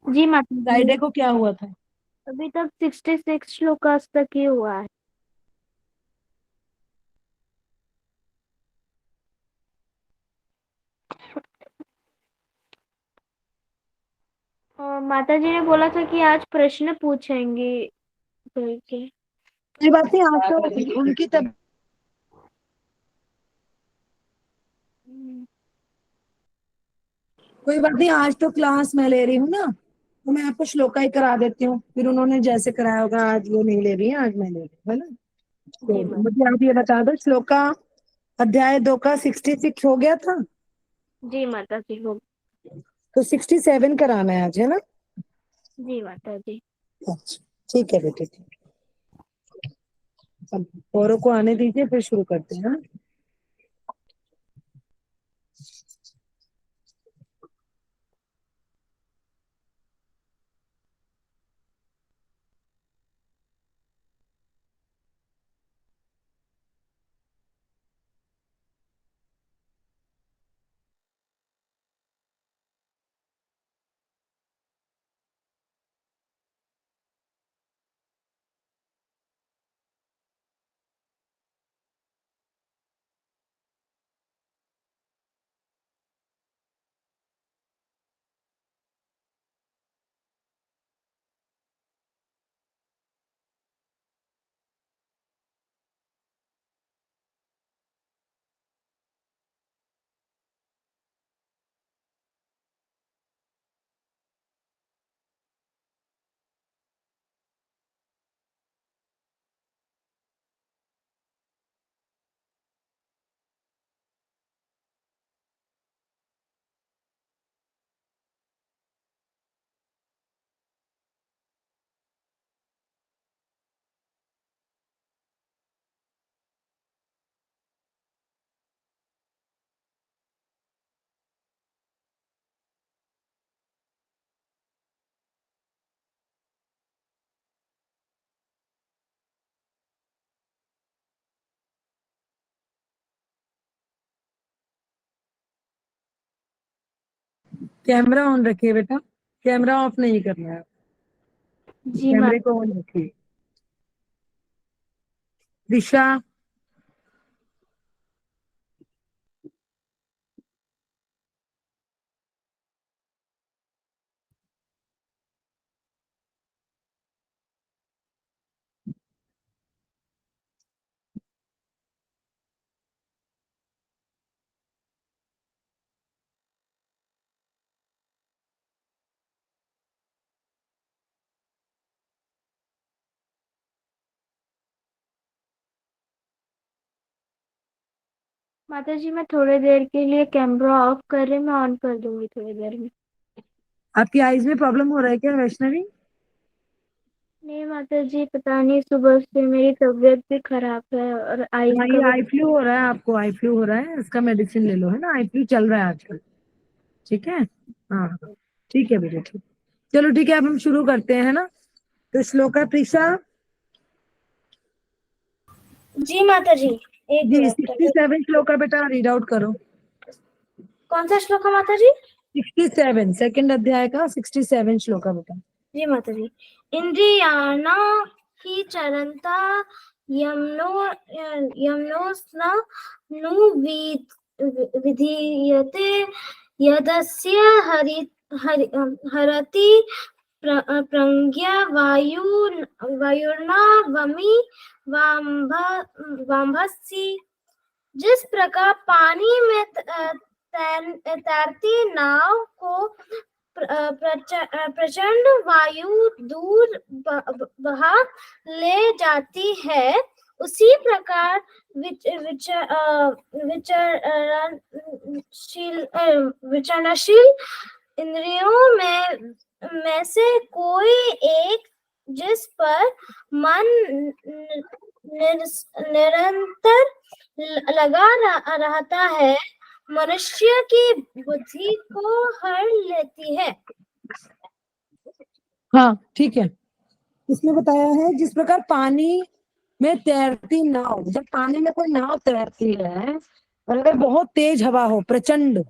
जी माता जी। फ्राइडे को क्या हुआ था? अभी तक 66 श्लोकास तक ही हुआ है। माता जी ने बोला था कि आज प्रश्न पूछेंगे करके। कोई बात नहीं, आज तो उनकी तब कोई बात नहीं, आज तो क्लास मैं ले रही हूँ ना, तो मैं आपको श्लोका ही करा देती हूँ। फिर उन्होंने जैसे कराया होगा, आज वो नहीं ले रही है, आज मैं ले रही हूँ, है ना। जी तो माता। मुझे आप ये बता दो, श्लोका अध्याय 2 का 66 हो गया था, जी माता जी हो। तो 67 कराना है आज, है ना। जी माता जी। अच्छा, ठीक है बेटे, ठीक है। अब औरों को आने दीजिए, फिर शुरू करते हैं, हाँ? कैमरा ऑन रखिए बेटा, कैमरा ऑफ नहीं करना है, जी कैमरे माता। को ऑन रखिए। दिशा। माता जी मैं थोड़ी देर के लिए कैमरा ऑफ कर रही, मैं ऑन कर दूंगी थोड़ी देर में। आपकी आईज में प्रॉब्लम हो रहा है क्या वैष्णवी? नहीं माता जी, पता नहीं सुबह से मेरी तबीयत भी खराब है और आइस हाँ, का ये भी। आई फ्लू हो रहा है, आपको आई फ्लू हो रहा है, इसका मेडिसिन ले लो, है ना। आई फ्लू चल रहा है आजकल। ठीक है। हाँ हाँ, ठीक है बेटा, ठीक। चलो ठीक है, अब हम शुरू करते हैं, है ना। तो श्लोका प्रीशा जी माता जी। एक जी, मिनट सिक्सटी तक। सेवन श्लोका बेटा रीड आउट करो। कौन सा श्लोक है माता जी? 67, सेकंड अध्याय का 67 श्लोका बेटा। जी माता जी। इंद्रियाणा ही चरंता यमनो यमनोस्न नु विधीयते यदस्य हरति प्रज्ञा वायुर्ना वमि वाम्भ वाम्भसि। जिस प्रकार पानी में तैरती नाव को प्रचंड वायु दूर बहा ले जाती है, उसी प्रकार विचरणशील इंद्रियों में से कोई एक जिस पर मन निरंतर लगा रहता है, मनुष्य की बुद्धि को हर लेती है। हाँ ठीक है, इसमें बताया है जिस प्रकार पानी में तैरती नाव, जब पानी में कोई नाव तैरती है और अगर बहुत तेज हवा हो, प्रचंड,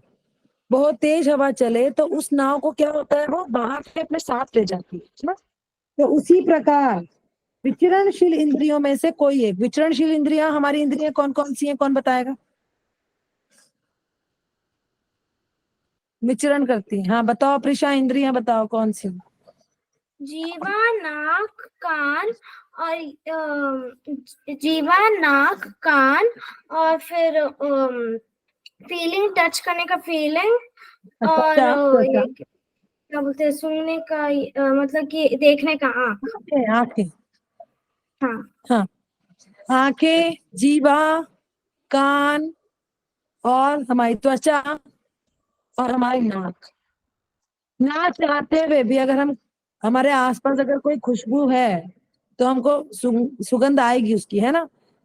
बहुत तेज हवा चले तो उस नाव को क्या होता है, वो बाहर से अपने साथ ले जाती है ना। तो उसी प्रकार विचरणशील इंद्रियों में से कोई एक, विचरणशील इंद्रियां हमारी इंद्रियां कौन कौन सी हैं, कौन बताएगा? विचरण करती हैं, हाँ बताओ प्रिशा, इंद्रियां बताओ कौन सी? जीवा, नाक, कान और जीवा, नाक, कान और फिर फीलिंग, टच करने का फीलिंग, और त्वचा, त्वचा, ये क्या बोलते हैं, सूंघने का, मतलब कि देखने का आँख। आंखें, हाँ। हाँ, आंखें, जीवा, कान, और हमारी त्वचा, और हमारी नाक। ना चाहते हुए भी अगर हम, हमारे आसपास अगर कोई खुशबू है तो हमको सुगंध आएगी उसकी, है ना।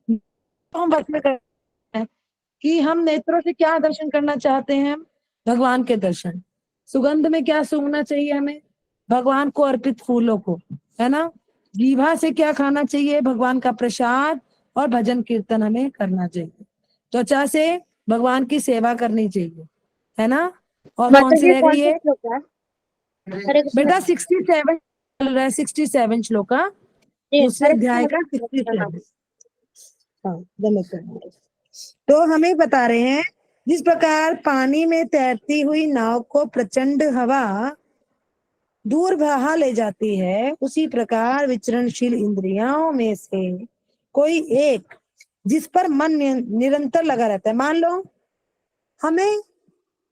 तो हम बस में करते हैं कि हम नेत्रों से क्या दर्शन करना चाहते हैं, हम भगवान के दर्शन। सुगंध में क्या सूंघना चाहिए हमें, भगवान को अर्पित फूलों को, है ना। जीभा से क्या खाना चाहिए, भगवान का प्रसाद और भजन कीर्तन हमें करना चाहिए। त्वचा से भगवान की सेवा करनी चाहिए, है ना। और कौन माता सी जी रह कौन गई सा है श्लोक है? हरे कृष्ण। बेटा? 67 चल रहा है, 67 श्लोक का, जी, दूसरे हरे अध्याय कृष्ण। का 67। हाँ, धन्यवाद। तो हमें बता रहे हैं, जिस प्रकार पानी में तैरती हुई नाव को प्रचंड हवा दूर बहा ले जाती है, उसी प्रकार विचरणशील इंद्रियों में से कोई एक, जिस पर मन निरंतर लगा रहता है। मान लो हमें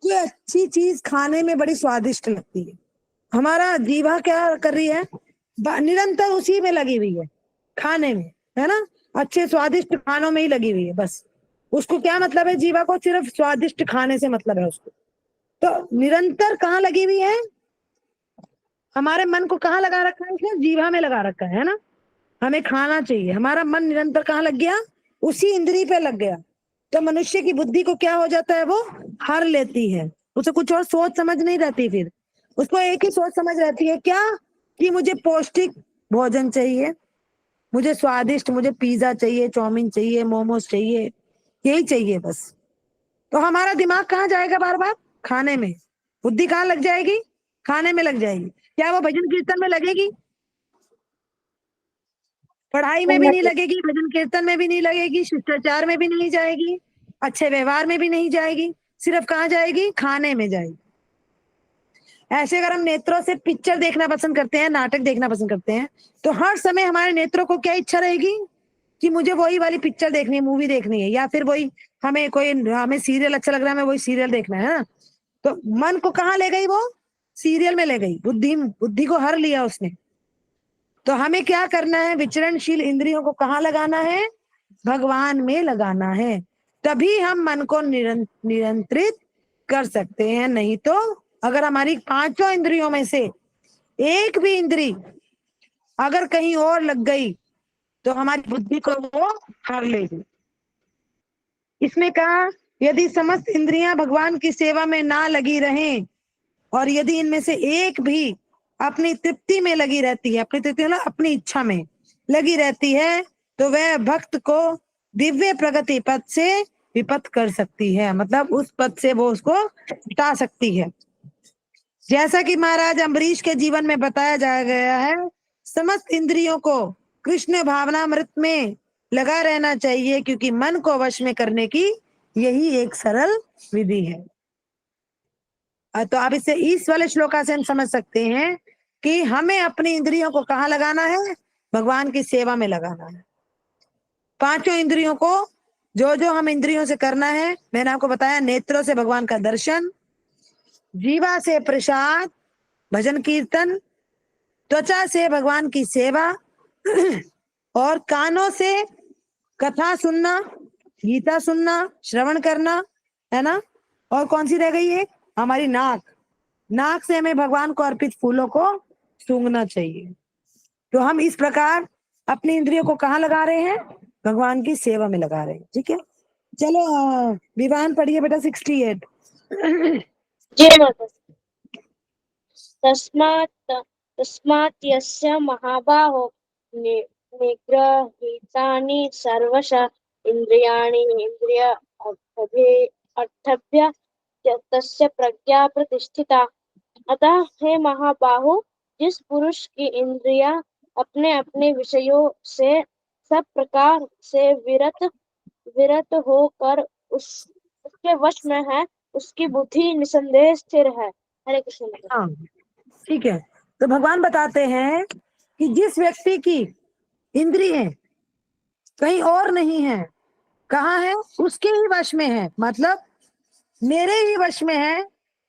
कोई अच्छी चीज खाने में बड़ी स्वादिष्ट लगती है, हमारा जीवा क्या कर रही है, निरंतर उसी में लगी हुई है, खाने में, है ना। अच्छे स्वादिष्ट खानों में ही लगी हुई है बस। उसको क्या मतलब है, जीवा को सिर्फ स्वादिष्ट खाने से मतलब है उसको। तो निरंतर कहाँ लगी हुई है, हमारे मन को कहाँ लगा रखा है उसने, जीवा में लगा रखा है ना। हमें खाना चाहिए, हमारा मन निरंतर कहाँ लग गया, उसी इंद्री पे लग गया। तो मनुष्य की बुद्धि को क्या हो जाता है, वो हर लेती है, उसे कुछ और सोच समझ नहीं रहती, फिर उसको एक ही सोच समझ रहती है, क्या, कि मुझे पौष्टिक भोजन चाहिए, मुझे स्वादिष्ट, मुझे पिज्जा चाहिए, चाउमीन चाहिए, मोमोज चाहिए, यही चाहिए बस। तो हमारा दिमाग कहाँ जाएगा, बार बार खाने में। बुद्धि कहाँ लग जाएगी, खाने में लग जाएगी। क्या वो भजन कीर्तन में लगेगी, पढ़ाई में भी नहीं लगेगी, भजन कीर्तन में भी नहीं लगेगी, शिष्टाचार में भी नहीं जाएगी, अच्छे व्यवहार में भी नहीं जाएगी, सिर्फ कहाँ जाएगी, खाने में जाएगी। ऐसे अगर हम नेत्रों से पिक्चर देखना पसंद करते हैं, नाटक देखना पसंद करते हैं, तो हर समय हमारे नेत्रों को क्या इच्छा रहेगी, कि मुझे वही वाली पिक्चर देखनी है, मूवी देखनी है, या फिर वही, हमें सीरियल अच्छा लग रहा है, हमें वही सीरियल देखना है ना। तो मन को कहाँ ले गई वो, सीरियल में ले गई, बुद्धि बुद्धि को हर लिया उसने। तो हमें क्या करना है, विचरणशील इंद्रियों को कहाँ लगाना है, भगवान में लगाना है। तभी हम मन को नियंत्रित कर सकते हैं। नहीं तो अगर हमारी पांचों इंद्रियों में से एक भी इंद्री अगर कहीं और लग गई तो हमारी बुद्धि को वो हर लेगी। इसमें कहा, यदि समस्त इंद्रियां भगवान की सेवा में ना लगी रहें और यदि इनमें से एक भी अपनी तृप्ति में लगी रहती है, अपनी तृप्ति मतलब अपनी इच्छा में लगी रहती है, तो वह भक्त को दिव्य प्रगति पथ से विपथ कर सकती है, मतलब उस पद से वो उसको हटा सकती है। जैसा कि महाराज अम्बरीश के जीवन में बताया जा गया है, समस्त इंद्रियों को कृष्ण भावनामृत में लगा रहना चाहिए, क्योंकि मन को वश में करने की यही एक सरल विधि है। तो आप इसे इस वाले श्लोका से हम समझ सकते हैं कि हमें अपनी इंद्रियों को कहाँ लगाना है, भगवान की सेवा में लगाना है। पांचों इंद्रियों को जो जो हम इंद्रियों से करना है, मैंने आपको बताया, नेत्रों से भगवान का दर्शन, जीवा से प्रसाद भजन कीर्तन, त्वचा से भगवान की सेवा और कानों से कथा सुनना, गीता सुनना, श्रवण करना, है ना। और कौन सी रह गई है, हमारी नाक, नाक से हमें भगवान को अर्पित फूलों को सूंघना चाहिए। तो हम इस प्रकार अपनी इंद्रियों को कहाँ लगा रहे हैं, भगवान की सेवा में लगा रहे हैं। ठीक है, चलो विवान पढ़िए बेटा 68। जय माता। तस्मात् तस्मात् यस्य महाबाहो निगृहीतानि सर्वश इन्द्रियाणि इन्द्रिय अर्थभ्य तस्य प्रज्ञा प्रतिष्ठिता। अतः हे महाबाहो, जिस पुरुष की इंद्रियां अपने अपने विषयों से सब प्रकार से विरत विरत होकर उसके वश में है, उसकी बुद्धि निसंदेह स्थिर है। हरे कृष्ण माता। हाँ, ठीक है। तो भगवान बताते हैं कि जिस व्यक्ति की इंद्रिय कहीं और नहीं है, कहाँ है? उसके ही वश में है, मतलब मेरे ही वश में है।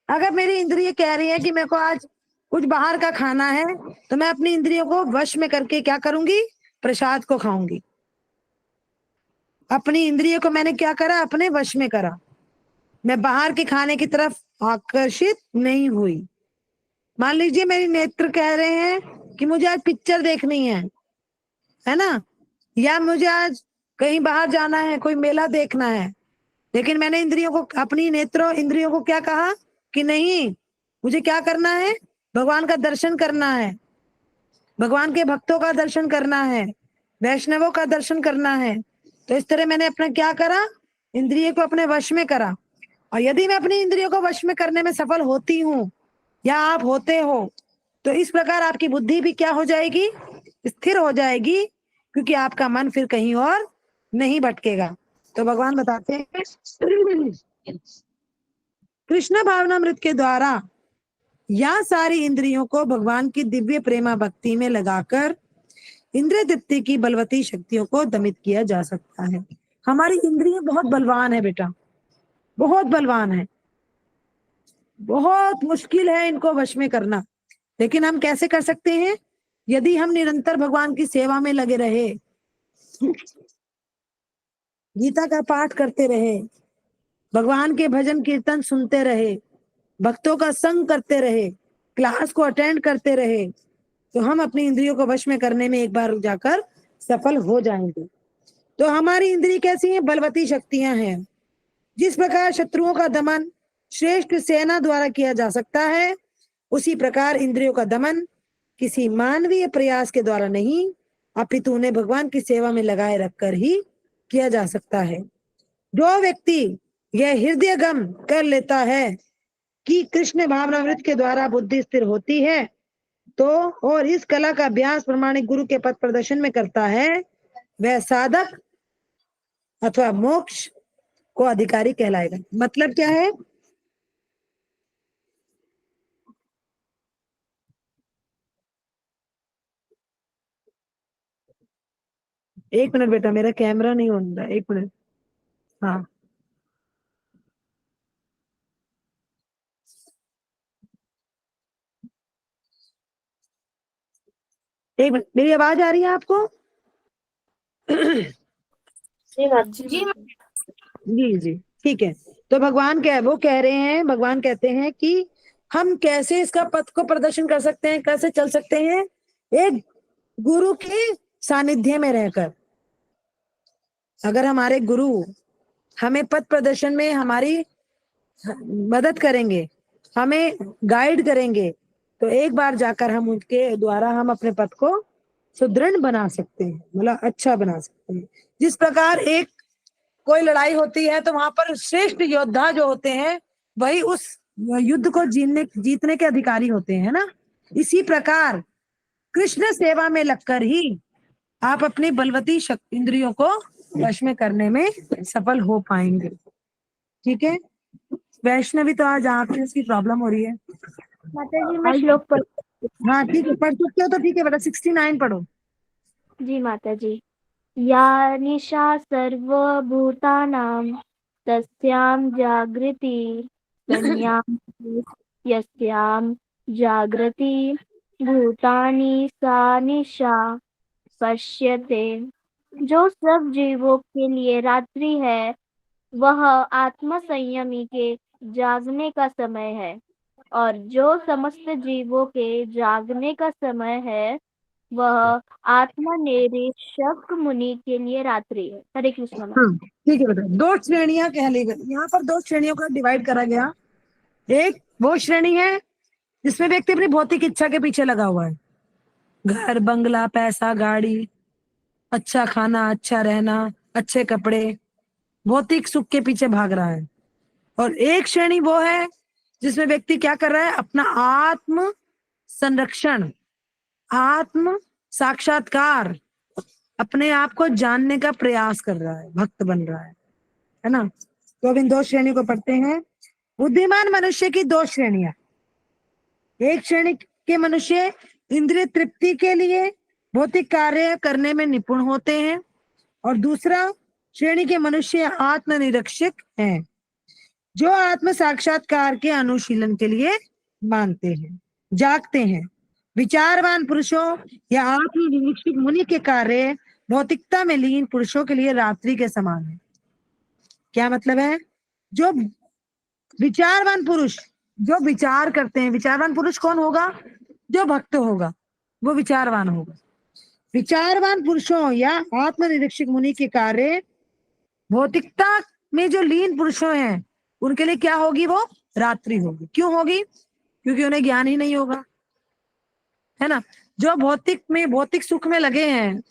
अगर मेरी इंद्रिय कह रही है कि मेरे को आज कुछ बाहर का खाना है, तो मैं अपनी इंद्रियों को वश में करके क्या करूंगी? प्रसाद को खाऊंगी। अपनी इंद्रियों को मैंने क्या करा? अपने वश में करा। मैं बाहर के खाने की तरफ आकर्षित नहीं हुई। मान लीजिए मेरी नेत्र कह रहे हैं कि मुझे आज पिक्चर देखनी है ना, या मुझे आज कहीं बाहर जाना है, कोई मेला देखना है, लेकिन मैंने इंद्रियों को, अपनी नेत्रों इंद्रियों को क्या कहा कि नहीं, मुझे क्या करना है? भगवान का दर्शन करना है, भगवान के भक्तों का दर्शन करना है, वैष्णवों का दर्शन करना है। तो इस तरह मैंने अपना क्या करा? इंद्रिय को अपने वश में करा। और यदि मैं अपनी इंद्रियों को वश में करने में सफल होती हूँ या आप होते हो, तो इस प्रकार आपकी बुद्धि भी क्या हो जाएगी? स्थिर हो जाएगी, क्योंकि आपका मन फिर कहीं और नहीं भटकेगा। तो भगवान बताते हैं कृष्ण भावनामृत के द्वारा या सारी इंद्रियों को भगवान की दिव्य प्रेमा भक्ति में लगाकर इंद्रिय तृप्ति की बलवती शक्तियों को दमित किया जा सकता है। हमारी इंद्रिय बहुत बलवान है बेटा, बहुत बलवान है। बहुत मुश्किल है इनको वश में करना, लेकिन हम कैसे कर सकते हैं? यदि हम निरंतर भगवान की सेवा में लगे रहे, गीता का पाठ करते रहे, भगवान के भजन कीर्तन सुनते रहे, भक्तों का संग करते रहे, क्लास को अटेंड करते रहे, तो हम अपनी इंद्रियों को वश में करने में एक बार जाकर सफल हो जाएंगे। तो हमारी इंद्रिय कैसी है? बलवती शक्तियां हैं। जिस प्रकार शत्रुओं का दमन श्रेष्ठ सेना द्वारा किया जा सकता है, उसी प्रकार इंद्रियों का दमन किसी मानवीय प्रयास के द्वारा नहीं, अपितु उन्हें भगवान की सेवा में लगाए रखकर ही किया जा सकता है। जो व्यक्ति यह हृदयगम कर लेता है कि कृष्ण भावनामृत के द्वारा बुद्धि स्थिर होती है, तो और इस कला का अभ्यास प्रमाणिक गुरु के पथ प्रदर्शन में करता है, वह साधक अथवा मोक्ष को अधिकारी कहलाएगा। मतलब क्या है? एक मिनट बेटा, मेरा कैमरा नहीं ऑन रहा, एक मिनट। हाँ, एक मिनट, मेरी आवाज आ रही है आपको? जी माता जी। जी जी, ठीक है। तो भगवान क्या है, वो कह रहे हैं, भगवान कहते हैं कि हम कैसे इसका पथ को प्रदर्शन कर सकते हैं, कैसे चल सकते हैं? एक गुरु के सानिध्य में रहकर। अगर हमारे गुरु हमें पथ प्रदर्शन में हमारी मदद करेंगे, हमें गाइड करेंगे, तो एक बार जाकर हम उनके द्वारा हम अपने पथ को सुदृढ़ बना सकते हैं, मतलब अच्छा बना सकते हैं। जिस प्रकार एक कोई लड़ाई होती है तो वहां पर श्रेष्ठ योद्धा जो होते हैं, वही उस युद्ध को जीतने के अधिकारी होते हैं ना। इसी प्रकार कृष्ण सेवा में लगकर ही आप अपनी बलवती इंद्रियों को वश में करने में सफल हो पाएंगे। ठीक है। वैष्णवी तो आज आपसे इसकी प्रॉब्लम हो रही है। माता जी मैं श्लोक पढ़। हाँ ठीक है, पढ़ चुके हो तो ठीक है बेटा, 69 पढ़ो। जी माता जी। या निशा सर्वभूतानां तस्यां जागृति संज्ञां यस्यां जागृति भूतानि सा निशा पश्यते। जो सब जीवों के लिए रात्रि है, वह आत्म संयमी के जागने का समय है, और जो समस्त जीवों के जागने का समय है, वह आत्मनिरीक्षक मुनि के लिए रात्रि है। हरे कृष्ण माता। हाँ ठीक है बेटा, दो श्रेणियां कह ली गई यहाँ पर, दो श्रेणियों का डिवाइड करा गया। एक वो श्रेणी है जिसमें व्यक्ति अपनी भौतिक इच्छा के पीछे लगा हुआ है, घर बंगला पैसा गाड़ी, अच्छा खाना अच्छा रहना अच्छे कपड़े, भौतिक सुख के पीछे भाग रहा है। और एक श्रेणी वो है जिसमें व्यक्ति क्या कर रहा है, अपना आत्म संरक्षण, आत्म साक्षात्कार, अपने आप को जानने का प्रयास कर रहा है, भक्त बन रहा है ना। तो अब इन दो श्रेणी को पढ़ते हैं। बुद्धिमान मनुष्य की दो श्रेणियां, एक श्रेणी के मनुष्य इंद्रिय तृप्ति के लिए भौतिक कार्य करने में निपुण होते हैं, और दूसरा श्रेणी के मनुष्य आत्मनिरीक्षक हैं, जो आत्म साक्षात्कार के अनुशीलन के लिए मानते हैं, जागते हैं। विचारवान पुरुषों या आत्मनिरीक्षक मुनि के कार्य भौतिकता में लीन पुरुषों के लिए रात्रि के समान है। क्या मतलब है? जो विचारवान पुरुष जो विचार करते हैं, विचारवान पुरुष कौन होगा? जो भक्त होगा वो विचारवान होगा। विचारवान पुरुषों या आत्मनिरीक्षक मुनि के कार्य भौतिकता में जो लीन पुरुषों हैं उनके लिए क्या होगी? वो रात्रि होगी। क्यों होगी? क्योंकि उन्हें ज्ञान ही नहीं होगा, है ना। जो भौतिक सुख में लगे हैं,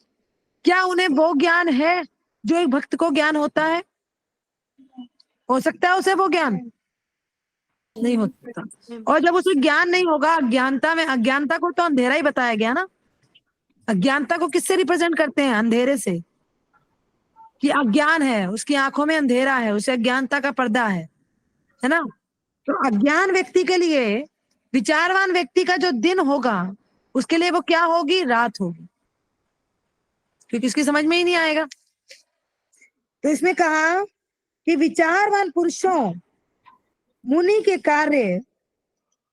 क्या उन्हें वो ज्ञान है जो एक भक्त को ज्ञान होता है? हो सकता है उसे वो ज्ञान नहीं होता। और जब उसे ज्ञान नहीं होगा, अज्ञानता में, अज्ञानता को तो अंधेरा ही बताया गया ना। अज्ञानता को किससे रिप्रेजेंट करते हैं? अंधेरे से, कि अज्ञान है, उसकी आंखों में अंधेरा है, उसे अज्ञानता का पर्दा है ना। तो अज्ञान व्यक्ति के लिए, विचारवान व्यक्ति का जो दिन होगा उसके लिए वो क्या होगी? रात होगी, क्योंकि इसकी समझ में ही नहीं आएगा। तो इसमें कहा कि विचारवान पुरुषों मुनि के कार्य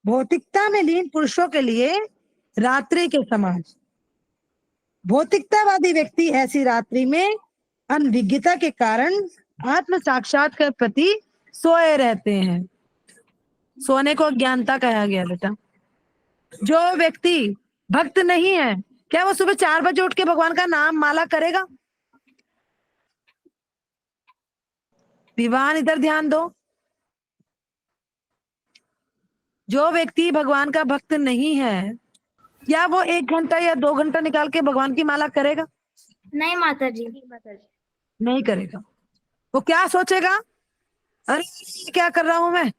भौतिकता में लीन पुरुषों के लिए रात्रि के समान। भौतिकतावादी व्यक्ति ऐसी रात्रि में अनभिज्ञता के कारण आत्म साक्षात के प्रति सोए रहते हैं। सोने को अज्ञानता कहा गया बेटा। जो व्यक्ति भक्त नहीं है, क्या वो सुबह 4 बजे उठ के भगवान का नाम माला करेगा? विवान इधर ध्यान दो। जो व्यक्ति भगवान का भक्त नहीं है, क्या वो 1 घंटा या 2 घंटा निकाल के भगवान की माला करेगा? नहीं माता जी। नहीं करेगा। वो क्या सोचेगा? अरे क्या कर रहा हूं मैं,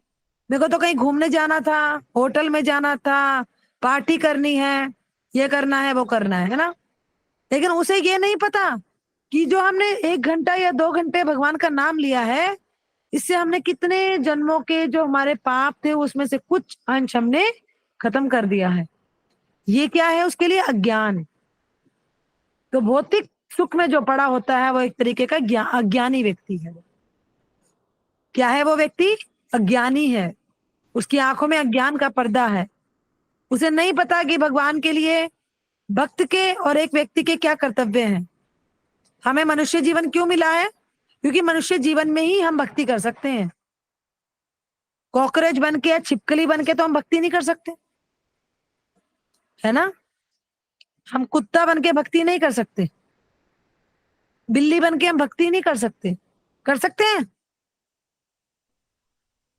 मेरे को तो कहीं घूमने जाना था, होटल में जाना था, पार्टी करनी है, ये करना है, वो करना है ना। लेकिन उसे ये नहीं पता कि जो हमने 1 घंटा या 2 घंटे भगवान का नाम लिया है, इससे हमने कितने जन्मों के जो हमारे पाप थे उसमें से कुछ अंश हमने खत्म कर दिया है। ये क्या है? उसके लिए अज्ञान। तो भौतिक सुख में जो पड़ा होता है वो एक तरीके का अज्ञानी व्यक्ति है। क्या है वो व्यक्ति? अज्ञानी है। उसकी आंखों में अज्ञान का पर्दा है। उसे नहीं पता कि भगवान के लिए भक्त के और एक व्यक्ति के क्या कर्तव्य हैं। हमें मनुष्य जीवन क्यों मिला है? क्योंकि मनुष्य जीवन में ही हम भक्ति कर सकते हैं। कॉकरोच बन के या छिपकली बन के तो हम भक्ति नहीं कर सकते, है ना। हम कुत्ता बन के भक्ति नहीं कर सकते, बिल्ली बन के हम भक्ति नहीं कर सकते। कर सकते हैं?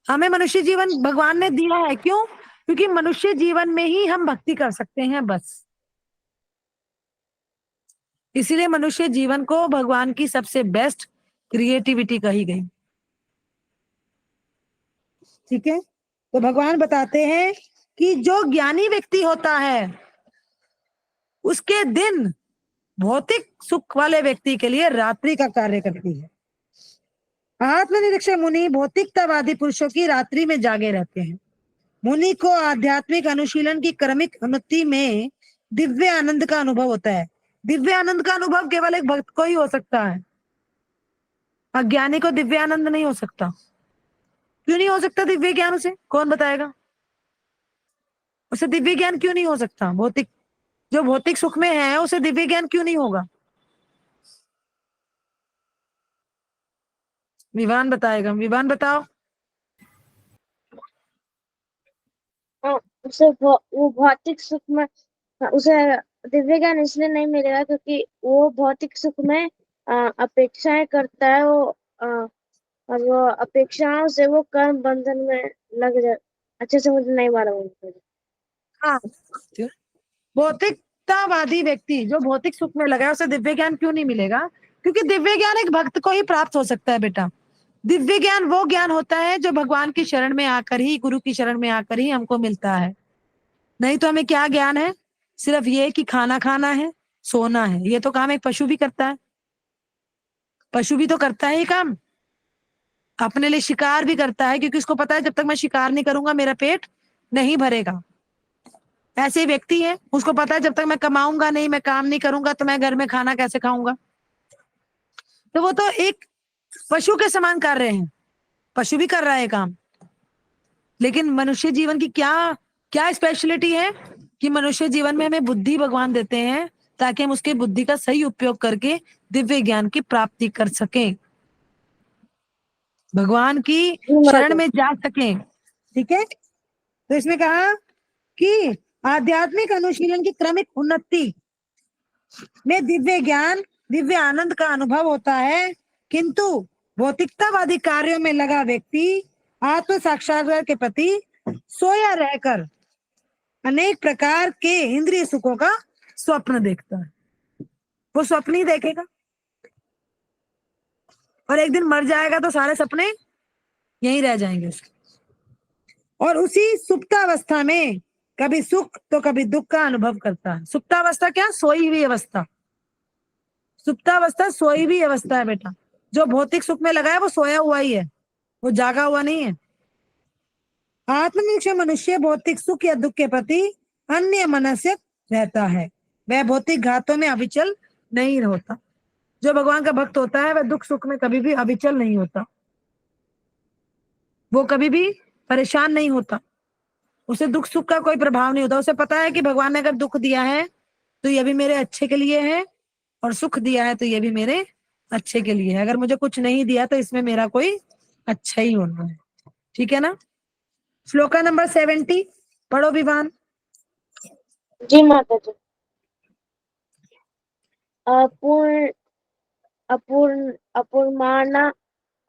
हमें मनुष्य जीवन भगवान ने दिया है। क्यों? क्योंकि मनुष्य जीवन में ही हम भक्ति कर सकते हैं, बस। इसीलिए मनुष्य जीवन को भगवान की सबसे बेस्ट क्रिएटिविटी कही गई। ठीक है। तो भगवान बताते हैं कि जो ज्ञानी व्यक्ति होता है उसके दिन भौतिक सुख वाले व्यक्ति के लिए रात्रि का कार्य करती है। आत्मनिरीक्षक मुनि भौतिकतावादी पुरुषों की रात्रि में जागे रहते हैं। मुनि को आध्यात्मिक अनुशीलन की क्रमिक उन्नति में दिव्य आनंद का अनुभव होता है। दिव्य आनंद का अनुभव केवल एक भक्त को ही हो सकता है। अज्ञानी को दिव्य आनंद नहीं हो सकता। क्यों नहीं हो सकता दिव्य ज्ञान? उसे कौन बताएगा? उसे दिव्य ज्ञान क्यों नहीं हो सकता? जो भौतिक सुख में है उसे दिव्य ज्ञान क्यों नहीं होगा? विवान बताएगा। विवान बताओ। उसे वो भौतिक सुख में उसे दिव्य ज्ञान इसलिए नहीं मिलेगा क्योंकि वो भौतिक सुख में अपेक्षाएं करता है। और वो अपेक्षाओं से वो कर्म बंधन में लग जाए। अच्छे से मुझे नहीं मालूम। हाँ, भौतिकतावादी व्यक्ति जो भौतिक सुख में लगा है उसे दिव्य ज्ञान क्यों नहीं मिलेगा? क्योंकि दिव्य ज्ञान एक भक्त को ही प्राप्त हो सकता है बेटा। दिव्य ज्ञान वो ज्ञान होता है जो भगवान की शरण में आकर ही, गुरु की शरण में आकर ही हमको मिलता है। नहीं तो हमें क्या ज्ञान है? सिर्फ ये कि खाना खाना है, सोना है। ये तो काम एक पशु भी करता है। पशु भी तो करता है ये काम, अपने लिए शिकार भी करता है, क्योंकि उसको पता है जब तक मैं शिकार नहीं करूंगा मेरा पेट नहीं भरेगा। ऐसे ही व्यक्ति है, उसको पता है जब तक मैं कमाऊंगा नहीं, मैं काम नहीं करूंगा, तो मैं घर में खाना कैसे खाऊंगा। तो वो तो एक पशु के समान कर रहे हैं, पशु भी कर रहा है काम। लेकिन मनुष्य जीवन की क्या क्या स्पेशलिटी है कि मनुष्य जीवन में हमें बुद्धि भगवान देते हैं, ताकि हम उसके बुद्धि का सही उपयोग करके दिव्य ज्ञान की प्राप्ति कर सकें, भगवान की जी शरण माता। में जा सकें। ठीक है, तो इसमें कहा कि आध्यात्मिक अनुशीलन की क्रमिक उन्नति में दिव्य ज्ञान, दिव्य आनंद का अनुभव होता है, किंतु भौतिकतावादी कार्यों में लगा व्यक्ति आत्म साक्षात्कार के प्रति सोया रहकर अनेक प्रकार के इंद्रिय सुखों का स्वप्न देखता है। वो स्वप्न ही देखेगा, और एक दिन मर जाएगा तो सारे सपने यहीं रह जाएंगे उसके। और उसी सुप्तावस्था में कभी सुख तो कभी दुख का अनुभव करता है। सुप्तावस्था क्या? सोई हुई अवस्था। सुप्तावस्था सोई हुई अवस्था है बेटा। जो भौतिक सुख में लगा है वो सोया हुआ ही है, वो जागा हुआ नहीं है। आत्मनिष्ठ मनुष्य भौतिक सुख या दुख के प्रति अन्य मनस्य रहता है, वह भौतिक घातों में अविचल नहीं होता। जो भगवान का भक्त होता है वह दुख सुख में कभी भी अविचल नहीं होता, वो कभी भी परेशान नहीं होता, उसे दुख सुख का कोई प्रभाव नहीं होता। उसे पता है कि भगवान ने अगर दुख दिया है तो ये भी मेरे अच्छे के लिए है, और सुख दिया है तो ये भी मेरे अच्छे के लिए है। अगर मुझे कुछ नहीं दिया तो इसमें मेरा कोई अच्छा ही होना है। ठीक है ना? श्लोका नंबर 70 पढ़ो विवान। जी माता जी। अपूर्ण अपूर्ण अपूर्णाना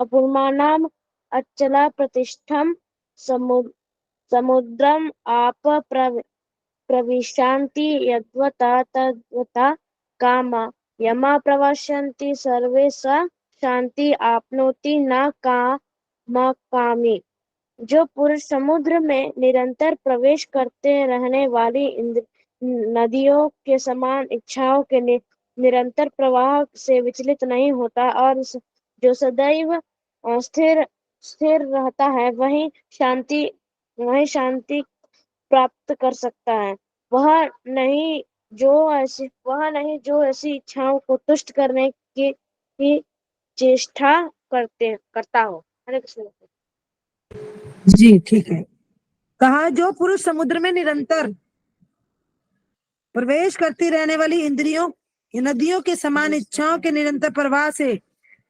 अपूर्णानाम अचला प्रतिष्ठम समुद्रम आप प्रविशन्ति यद्वता तद्वता कामा यमा प्रवशन्ति सर्वे स शांति आपनोति न कामी। जो पुरुष समुद्र में निरंतर प्रवेश करते रहने वाली नदियों के समान इच्छाओं के निरंतर प्रवाह से विचलित नहीं होता, और जो सदैव स्थिर स्थिर रहता है, वही शांति प्राप्त कर सकता है। वह नहीं जो ऐसी इच्छाओं को तुष्ट करने की चेष्टा करता हो। हरे कृष्ण। जी ठीक है। कहा जो पुरुष समुद्र में निरंतर प्रवेश करती रहने वाली इंद्रियों नदियों के समान इच्छाओं के निरंतर प्रवाह से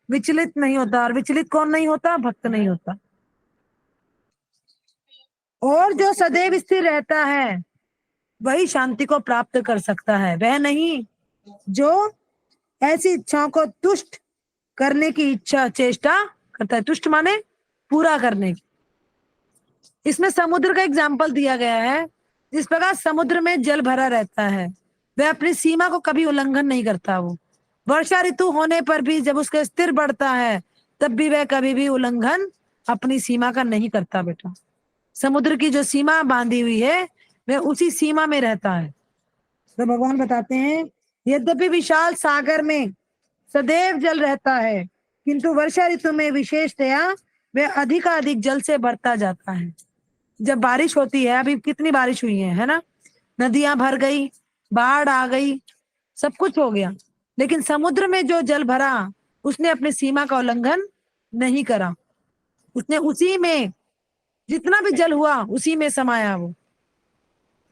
विचलित नहीं होता। और विचलित कौन नहीं होता? भक्त नहीं होता। और जो सदैव स्थिर रहता है वही शांति को प्राप्त कर सकता है, वह नहीं जो ऐसी इच्छाओं को तुष्ट करने की चेष्टा करता है। तुष्ट माने पूरा करने की। इसमें समुद्र का एग्जाम्पल दिया गया है। जिस प्रकार समुद्र में जल भरा रहता है, वह अपनी सीमा को कभी उल्लंघन नहीं करता। वो वर्षा ऋतु होने पर भी जब उसका स्थिर बढ़ता है, तब भी वह कभी भी उल्लंघन अपनी सीमा का नहीं करता बेटा। समुद्र की जो सीमा बांधी हुई है वह उसी सीमा में रहता है। तो भगवान बताते हैं, यद्यपि विशाल सागर में सदैव जल रहता है, किंतु वर्षा ऋतु में विशेषतया वह अधिकाधिक जल से भरता जाता है। जब बारिश होती है, अभी कितनी बारिश हुई है ना, नदियां भर गई, बाढ़ आ गई, सब कुछ हो गया, लेकिन समुद्र में जो जल भरा उसने अपनी सीमा का उल्लंघन नहीं करा। उसने उसी में जितना भी जल हुआ उसी में समाया वो।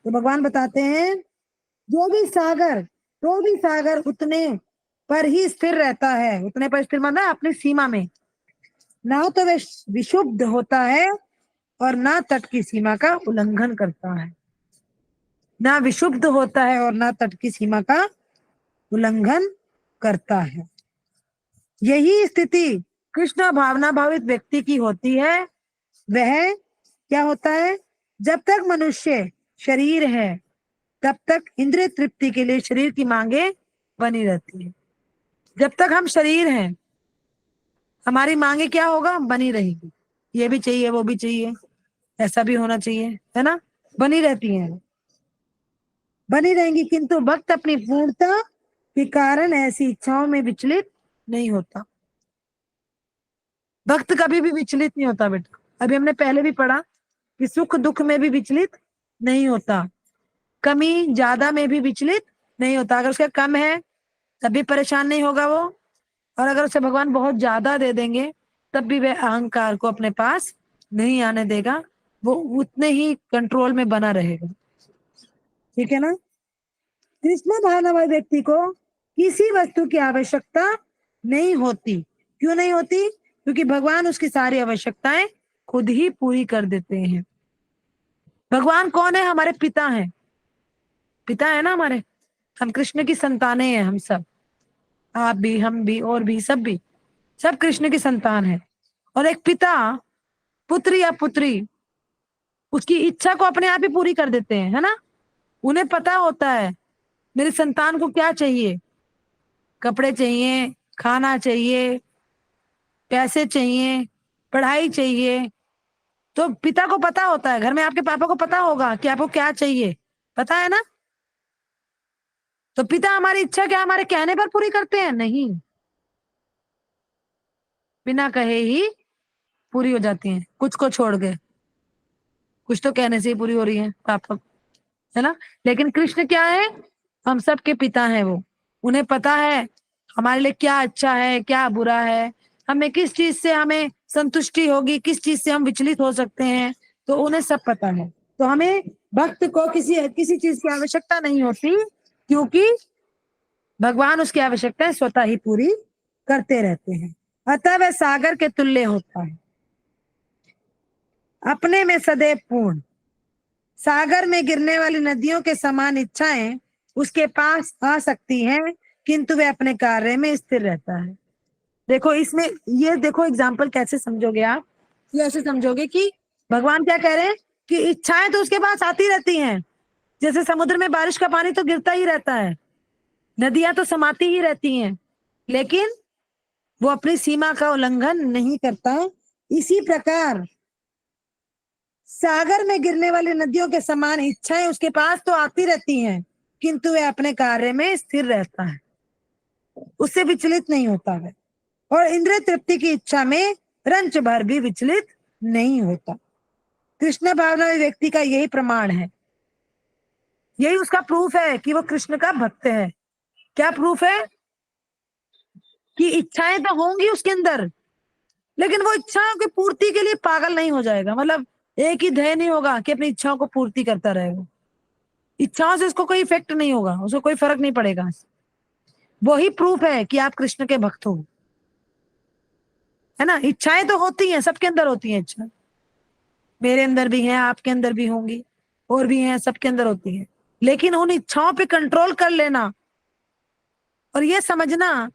तो भगवान बताते हैं, जो भी सागर उतने पर ही स्थिर रहता है। उतने पर स्थिर माना अपनी सीमा में, ना तो वह विशुद्ध होता है और ना तट की सीमा का उल्लंघन करता है। ना विशुद्ध होता है और ना तट की सीमा का उल्लंघन करता है। यही स्थिति कृष्ण भावना भावित व्यक्ति की होती है। वह क्या होता है? जब तक मनुष्य शरीर है तब तक इंद्रिय तृप्ति के लिए शरीर की मांगे बनी रहती है। जब तक हम शरीर हैं हमारी मांगे क्या होगा, बनी रहेगी, ये भी चाहिए वो भी चाहिए, ऐसा भी होना चाहिए, है ना, बनी रहती है, बनी रहेंगी। किंतु भक्त अपनी पूर्णता के कारण ऐसी इच्छाओं में विचलित नहीं होता। भक्त कभी भी विचलित नहीं होता बेटा। अभी हमने पहले भी पढ़ा कि सुख दुख में भी विचलित नहीं होता, कमी ज्यादा में भी विचलित नहीं होता। अगर उसका कम है तब भी परेशान नहीं होगा वो, और अगर उसे भगवान बहुत ज्यादा दे देंगे तब भी वह अहंकार को अपने पास नहीं आने देगा, वो उतने ही कंट्रोल में बना रहेगा। ठीक है ना। कृष्ण भावनामय व्यक्ति को किसी वस्तु की आवश्यकता नहीं होती। क्यों नहीं होती? क्योंकि भगवान उसकी सारी आवश्यकताएं खुद ही पूरी कर देते हैं। भगवान कौन है? हमारे पिता हैं, पिता है ना हमारे, हम कृष्ण की संतानें हैं, हम सब, आप भी, हम भी, और भी, सब भी, सब कृष्ण की संतान है। और एक पिता पुत्र या पुत्री उसकी इच्छा को अपने आप ही पूरी कर देते हैं, है ना। उन्हें पता होता है मेरी संतान को क्या चाहिए, कपड़े चाहिए, खाना चाहिए, पैसे चाहिए, पढ़ाई चाहिए। तो पिता को पता होता है, घर में आपके पापा को पता होगा कि आपको क्या चाहिए, पता है ना। तो पिता हमारी इच्छा क्या हमारे कहने पर पूरी करते हैं? नहीं, बिना कहे ही पूरी हो जाती हैं, कुछ को छोड़ के, कुछ तो कहने से ही पूरी हो रही है पापा, है ना। लेकिन कृष्ण क्या है? हम सब के पिता हैं वो, उन्हें पता है हमारे लिए क्या अच्छा है क्या बुरा है, हमें किस चीज से हमें संतुष्टि होगी, किस चीज से हम विचलित हो सकते हैं, तो उन्हें सब पता है। तो हमें भक्त को किसी किसी चीज की आवश्यकता नहीं होती, क्योंकि भगवान उसकी आवश्यकताएं स्वतः ही पूरी करते रहते हैं। अतः वह सागर के तुल्य होता है, अपने में सदैव पूर्ण। सागर में गिरने वाली नदियों के समान इच्छाएं उसके पास आ सकती हैं, किंतु वह अपने कार्य में स्थिर रहता है। देखो इसमें, ये देखो एग्जाम्पल कैसे समझोगे आप, ये ऐसे समझोगे कि भगवान क्या कह रहे हैं कि इच्छाएं तो उसके पास आती रहती हैं, जैसे समुद्र में बारिश का पानी तो गिरता ही रहता है, नदियां तो समाती ही रहती हैं, लेकिन वो अपनी सीमा का उल्लंघन नहीं करता। इसी प्रकार सागर में गिरने वाली नदियों के समान इच्छाएं उसके पास तो आती रहती हैं, किंतु वह अपने कार्य में स्थिर रहता है, उससे विचलित नहीं होता है, और इंद्रिय तृप्ति की इच्छा में रंच भर भी विचलित नहीं होता। कृष्ण भावना व्यक्ति का यही प्रमाण है, यही उसका प्रूफ है कि वो कृष्ण का भक्त है। क्या प्रूफ है? कि इच्छाएं तो होंगी उसके अंदर, लेकिन वो इच्छाओं की पूर्ति के लिए पागल नहीं हो जाएगा। मतलब एक ही ध्येय नहीं होगा कि अपनी इच्छाओं को पूर्ति करता रहेगा, इच्छाओं से उसको कोई इफेक्ट नहीं होगा, उसको कोई फर्क नहीं पड़ेगा। वही प्रूफ है कि आप कृष्ण के भक्त हो, है ना। इच्छाएं तो होती हैं, सबके अंदर होती हैं इच्छा, मेरे अंदर भी है, आपके अंदर भी होंगी, और भी हैं, सबके अंदर होती है। लेकिन उन इच्छाओं पे कंट्रोल कर लेना और ये समझना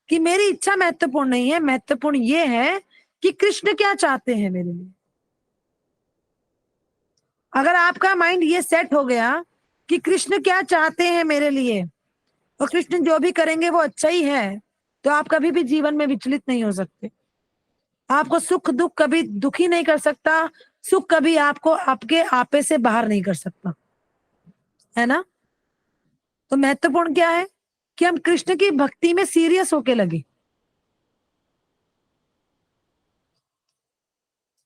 कि मेरी इच्छा महत्वपूर्ण नहीं है, महत्वपूर्ण ये है कि कृष्ण क्या चाहते हैं मेरे लिए। अगर आपका माइंड ये सेट हो गया कि कृष्ण क्या चाहते हैं मेरे लिए और कृष्ण जो भी करेंगे वो अच्छा ही है, तो आप कभी भी जीवन में विचलित नहीं हो सकते। आपको सुख दुख कभी दुखी नहीं कर सकता, सुख कभी आपको आपके आपे से बाहर नहीं कर सकता, है ना। तो महत्वपूर्ण क्या है कि हम कृष्ण की भक्ति में सीरियस होके लगे।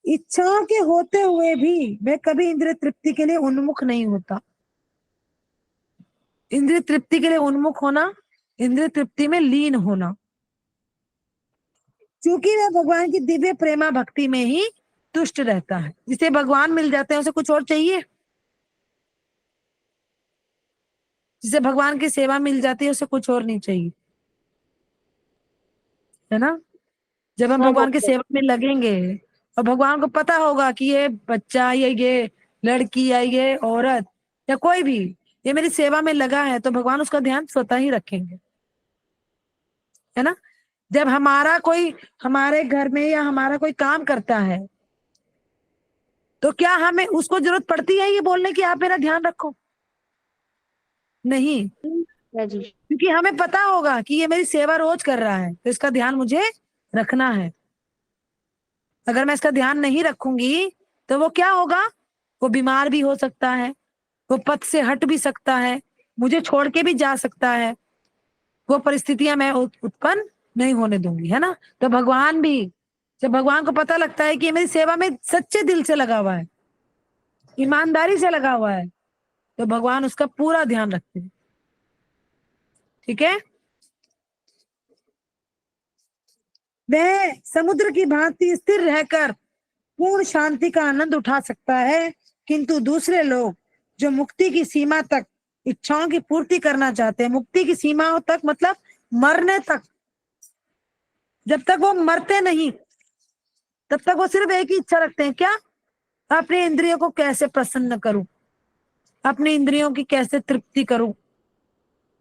इच्छाओं के होते हुए भी मैं कभी इंद्रिय तृप्ति के लिए उन्मुख नहीं होता। इंद्रिय तृप्ति के लिए उन्मुख होना, इंद्रिय तृप्ति में लीन होना, क्योंकि वह भगवान की दिव्य प्रेमा भक्ति में ही तुष्ट रहता है। जिसे भगवान मिल जाते हैं उसे कुछ और चाहिए? जिसे भगवान की सेवा मिल जाती है उसे कुछ और नहीं चाहिए, है ना। जब हम हाँ भगवान की डॉक्टर। सेवा में लगेंगे और भगवान को पता होगा कि ये बच्चा या ये लड़की या ये औरत या कोई भी ये मेरी सेवा में लगा है, तो भगवान उसका ध्यान स्वतः ही रखेंगे, है ना। जब हमारा कोई हमारे घर में या हमारा कोई काम करता है, तो क्या हमें उसको जरूरत पड़ती है ये बोलने की आप मेरा ध्यान रखो? नहीं, है जी। क्योंकि हमें पता होगा कि ये मेरी सेवा रोज कर रहा है, तो इसका ध्यान मुझे रखना है। अगर मैं इसका ध्यान नहीं रखूंगी तो वो क्या होगा, वो बीमार भी हो सकता है, वो पथ से हट भी सकता है, मुझे छोड़ के भी जा सकता है। वो परिस्थितियां मैं उत्पन्न नहीं होने दूंगी, है ना। तो भगवान भी, जब भगवान को पता लगता है कि ये मेरी सेवा में सच्चे दिल से लगा हुआ है, ईमानदारी से लगा हुआ है, तो भगवान उसका पूरा ध्यान रखते हैं। ठीक है। वह समुद्र की भांति स्थिर रहकर पूर्ण शांति का आनंद उठा सकता है, किंतु दूसरे लोग जो मुक्ति की सीमा तक इच्छाओं की पूर्ति करना चाहते हैं, मुक्ति की सीमाओं तक मतलब मरने तक, जब तक वो मरते नहीं तब तक वो सिर्फ एक ही इच्छा रखते हैं, क्या, अपने इंद्रियों को कैसे प्रसन्न करूं, अपनी इंद्रियों की कैसे तृप्ति करूं,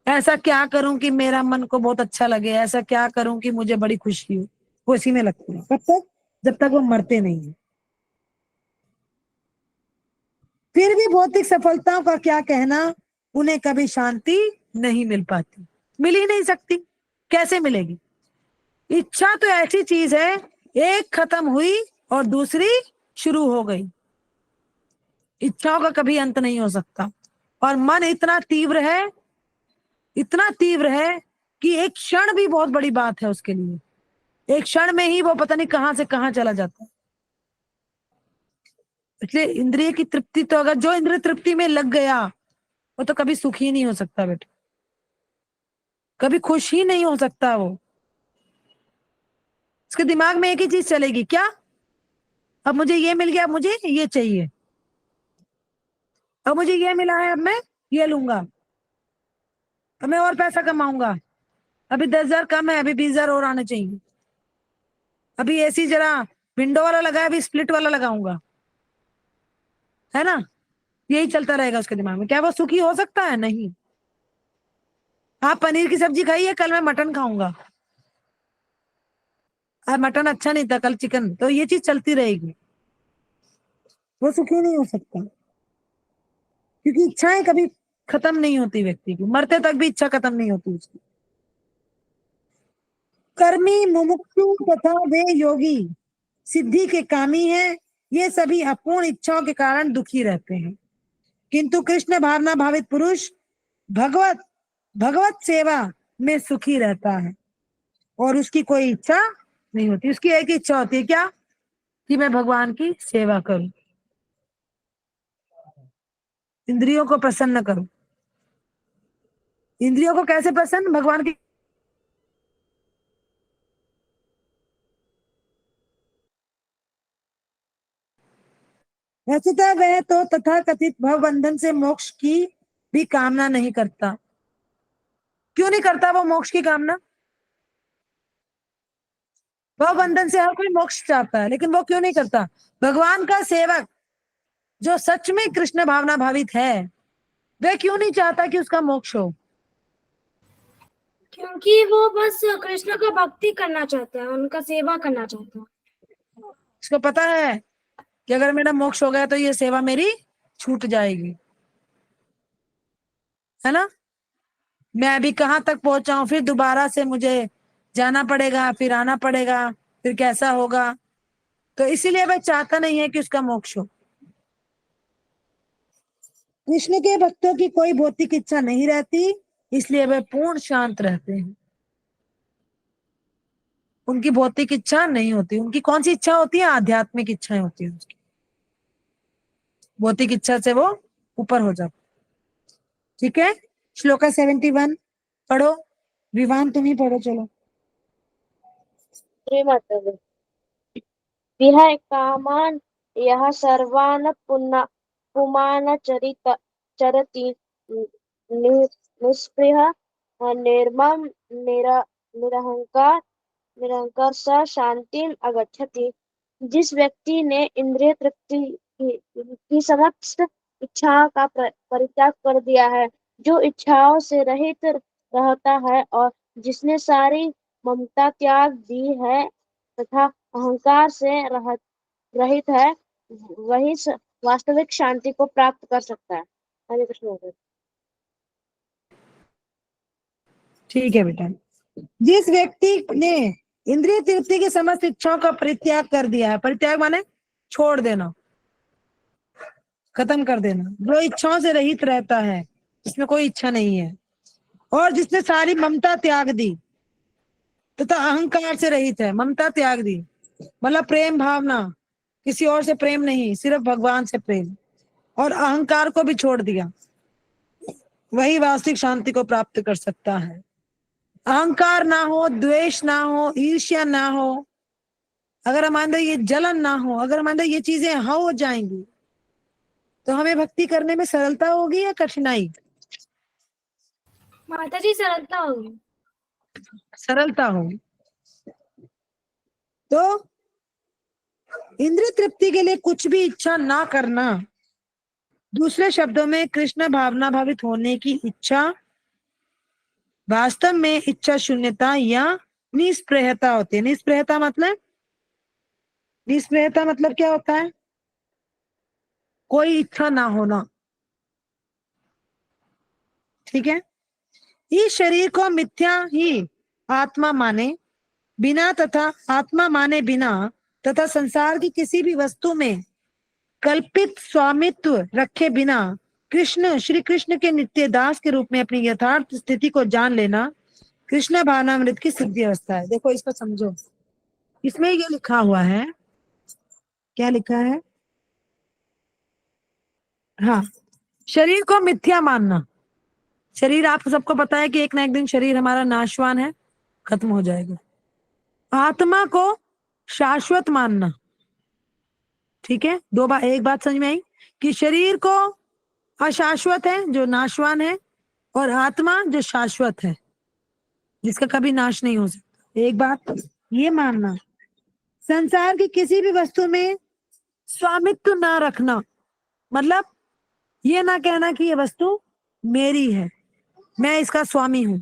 ऐसा क्या करूं कि मेरा मन को बहुत अच्छा लगे, ऐसा क्या करूं कि मुझे बड़ी खुशी हो, वो इसी में लगते हैं। कब तक, जब तक वो मरते नहीं है। फिर भी भौतिक सफलताओं का क्या कहना, उन्हें कभी शांति नहीं मिल पाती, मिल ही नहीं सकती। कैसे मिलेगी? इच्छा तो ऐसी चीज है, एक खत्म हुई और दूसरी शुरू हो गई। इच्छाओं का कभी अंत नहीं हो सकता। और मन इतना तीव्र है, इतना तीव्र है कि एक क्षण भी बहुत बड़ी बात है उसके लिए। एक क्षण में ही वो पता नहीं कहां से कहां चला जाता है। इसलिए इंद्रिय की तृप्ति, तो अगर जो इंद्रिय तृप्ति में लग गया वो तो कभी सुखी नहीं हो सकता बेटा, कभी खुश ही नहीं हो सकता वो। उसके दिमाग में एक ही चीज चलेगी, क्या, अब मुझे ये मिल गया, अब मुझे ये चाहिए, अब मुझे ये मिला है, अब मैं ये लूंगा, अब मैं और पैसा कमाऊंगा, अभी 10,000 कम है, अभी 20,000 और आने चाहिए, अभी एसी जरा विंडो वाला लगा है, अभी स्प्लिट वाला लगाऊंगा, है ना। यही चलता रहेगा उसके दिमाग में। क्या वो सुखी हो सकता है? नहीं। आप पनीर की सब्जी खाइए, कल मैं मटन खाऊंगा, आज मटन अच्छा नहीं था, कल चिकन, तो ये चीज चलती रहेगी। वो सुखी नहीं हो सकता, क्योंकि इच्छाएं कभी खत्म नहीं होती व्यक्ति की, मरते तक भी इच्छा खत्म नहीं होती उसकी। कर्मी, मुमुक्षु तथा वे योगी सिद्धि के कामी हैं, ये सभी अपूर्ण इच्छाओं के कारण दुखी रहते हैं। किंतु कृष्ण भावना भावित पुरुष भगवत भगवत सेवा में सुखी रहता है और उसकी कोई इच्छा नहीं होती। उसकी एक इच्छा होती है, क्या, कि मैं भगवान की सेवा करूं, इंद्रियों को प्रसन्न करूं। इंद्रियों को कैसे प्रसन्न, भगवान की, वस्तुतः वह तो तथा कथित भव बंधन से मोक्ष की भी कामना नहीं करता। क्यों नहीं करता वो मोक्ष की कामना? भव बंधन से हर कोई मोक्ष चाहता है, लेकिन वो क्यों नहीं करता? भगवान का सेवक जो सच में कृष्ण भावना भावित है, वह क्यों नहीं चाहता कि उसका मोक्ष हो? क्योंकि वो बस कृष्ण का भक्ति करना चाहता है, उनका सेवा करना चाहता है। उसको पता है कि अगर मेरा मोक्ष हो गया तो ये सेवा मेरी छूट जाएगी, है ना। मैं अभी कहाँ तक पहुंचा हूं, फिर दोबारा से मुझे जाना पड़ेगा, फिर आना पड़ेगा, फिर कैसा होगा। तो इसीलिए वह चाहता नहीं है कि उसका मोक्ष हो। कृष्ण के भक्तों की कोई भौतिक इच्छा नहीं रहती, इसलिए वे पूर्ण शांत रहते हैं। उनकी भौतिक इच्छा नहीं होती। उनकी कौन सी इच्छा होती है? आध्यात्मिक इच्छाएं होती है उसकी। भौतिक इच्छा से वो ऊपर हो जाता। ठीक है। श्लोका 71 पढ़ो। विवान तुम ही पढ़ो, चलो। श्रीमद् विहाय कामान यह सर्वान पुमान चरति निष्पृह निर्मम निरहंकार निरंकार स शांतिम अगच्छति। जिस व्यक्ति ने इंद्रिय तृप्ति की समस्त इच्छाओं का परित्याग कर दिया है, जो इच्छाओं से रहित रहता है और जिसने सारी ममता त्याग दी है तथा अहंकार से रहित है, वही वास्तविक शांति को प्राप्त कर सकता है। हरे कृष्ण। ठीक है बेटा। जिस व्यक्ति ने इंद्रिय तृप्ति की समस्त इच्छाओं का परित्याग कर दिया है। परित्याग माने छोड़ देना, खत्म कर देना। जो इच्छाओं से रहित रहता है, इसमें कोई इच्छा नहीं है, और जिसने सारी ममता त्याग दी तथा अहंकार से रहित है। ममता त्याग दी मतलब प्रेम भावना, किसी और से प्रेम नहीं, सिर्फ भगवान से प्रेम, और अहंकार को भी छोड़ दिया, वही वास्तविक शांति को प्राप्त कर सकता है। अहंकार ना हो, द्वेष ना हो, ईर्ष्या ना हो, अगर हमारे अंदर ये जलन ना हो, अगर हमारे अंदर ये चीजें हो जाएंगी, तो हमें भक्ति करने में सरलता होगी या कठिनाई? माता जी सरलता होगी। सरलता होगी। तो इंद्रिय तृप्ति के लिए कुछ भी इच्छा ना करना, दूसरे शब्दों में कृष्ण भावना भावित होने की इच्छा, वास्तव में इच्छा शून्यता या निष्प्रयता होती है। निष्प्रयता मतलब क्या होता है? कोई इच्छा ना होना, ठीक है। इस शरीर को मिथ्या ही आत्मा माने बिना तथा आत्मा माने बिना तथा संसार की किसी भी वस्तु में कल्पित स्वामित्व रखे बिना कृष्ण श्री कृष्ण के नित्य दास के रूप में अपनी यथार्थ स्थिति को जान लेना कृष्ण भावनामृत की सिद्धि अवस्था है। देखो इसको समझो, इसमें ये लिखा हुआ है, क्या लिखा है? हाँ, शरीर को मिथ्या मानना। शरीर आप सबको पता है कि एक ना एक दिन शरीर हमारा नाशवान है, खत्म हो जाएगा। आत्मा को शाश्वत मानना, ठीक है। एक बात समझ में आई कि शरीर को अशाश्वत है, जो नाशवान है, और आत्मा जो शाश्वत है, जिसका कभी नाश नहीं हो सकता। एक बात ये मानना, संसार की किसी भी वस्तु में स्वामित्व ना रखना, मतलब ये ना कहना कि ये वस्तु मेरी है, मैं इसका स्वामी हूं।